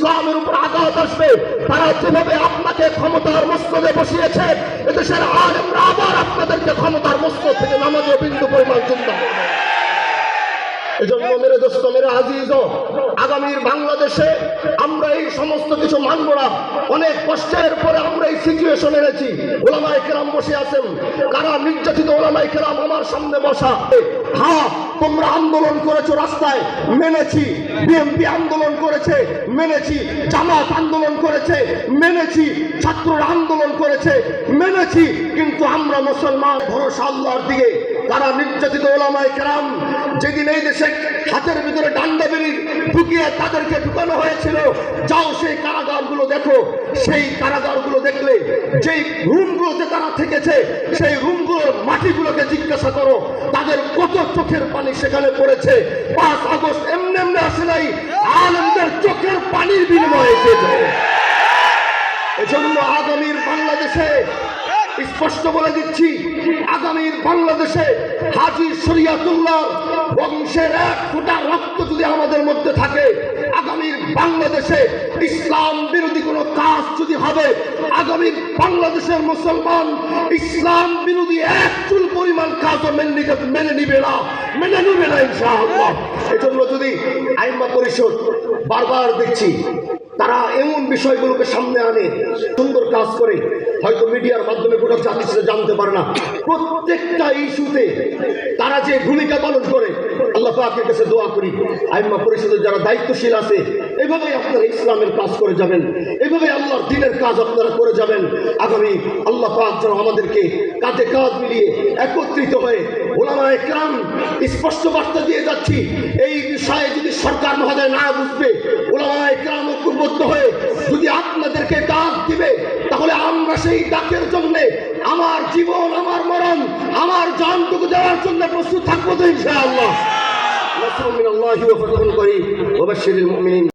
ইসলামের উপর আঘাত আসবে। তারা যেভাবে আপনাকে ক্ষমতার মস্তদে বসিয়েছে, এদেশের আলেমরা আবার আপনাদেরকে ক্ষমতার মস্তদ থেকে নামাজে বিন্দু পরিমাণ চিন্তা করবে। এজন্য মেরে দোস্ত, মেরে আজিজ, আগামীর বাংলাদেশে আমরা এই সমস্ত কিছু মানব না। অনেক কষ্টের পরে আমরা এই সিচুয়েশন এনেছি। ওলামায়ে কেরাম বসে আছেন, কারা নির্যাতিত ওলামায়ে কেরাম আমার সামনে বসা। হ্যাঁ, তোমরা আন্দোলন করেছো, রাস্তায় মেনেছি। বিএনপি আন্দোলন করেছে, মেনেছি। জামাত আন্দোলন করেছে, মেনেছি। ছাত্ররা আন্দোলন করেছে, মেনেছি। কিন্তু আমরা মুসলমান, ভরসা আল্লাহর দিকে। তারা নির্যাতিত ওলামায়ে কেরাম, যেদিন এই দেশে হাতের ভিতরে ডান্ডা বেরি ঢুকিয়ে তাদেরকে ঢুকানো হয়েছিল, যাও সেই কারাগারগুলো দেখো। সেই কারাগারগুলো দেখলে, যেই রুমগুলোতে তারা থেকেছে, সেই রুমগুলোর মাটিগুলোকে জিজ্ঞাসা করো, তাদের কত চোখের পানি সেখানে পড়েছে। 5 আগস্ট এমনি এমনি আসে নাই, আলেমদের চোখের পানির বিনিময়ে এসেছে। এজন্য আগামীর বাংলাদেশে স্পষ্ট বলে দিচ্ছি, আগামীর বাংলাদেশে হাজী শরিয়াতুল্লাহ বংশের 1 ফোঁটা রক্ত যদি আমাদের মধ্যে থাকে, আগামীর বাংলাদেশে ইসলাম বিরোধী কোনো কাজ যদি হবে, আগামীর বাংলাদেশের মুসলমান ইসলাম বিরোধী 1 চুল পরিমাণ কাজও মেনে নিবে না ইনশাআল্লাহ। এজন্য যদি আইম্মা পরিষদ, বারবার দেখছি তারা এমন বিষয়গুলোকে সামনে আনে, সুন্দর কাজ করে, হয়তো মিডিয়ার মাধ্যমে গোটা জাতি সেটা জানতে পারে না। প্রত্যেকটা ইস্যুতে তারা যে ভূমিকা পালন করে, আল্লাহ পাকের কাছে দোয়া করি আইম্মা পরিষদের যারা দায়িত্বশীল আছে, এভাবেই আপনারা ইসলামের কাজ করে যাবেন, এভাবেই আল্লাহর দ্বীনের কাজ আপনারা করে যাবেন। আগামী আল্লাহ পাক যেন আমাদেরকে কাঁধে কাঁধ মিলিয়ে একত্রিত হয়ে, ওলামায়ে কেরাম স্পষ্ট বার্তা দিয়ে যাচ্ছি, এই বিষয়ে যদি সরকার মহোদয় না বুঝবে, ওলামায়ে কেরাম ঐক্যবদ্ধ হয়ে যদি আপনাদেরকে ডাক দিবে, তাহলে আমরা সেই ডাকের জন্য আমার জীবন, আমার মরণ, আমার জানটুকু দেওয়ার জন্য প্রস্তুত থাকবো তো ইনশাআল্লাহ। নাসরুম মিনাল্লাহি ওয়া ফাতহুন করিম ওয়া বাশশিরিল মুমিনিন।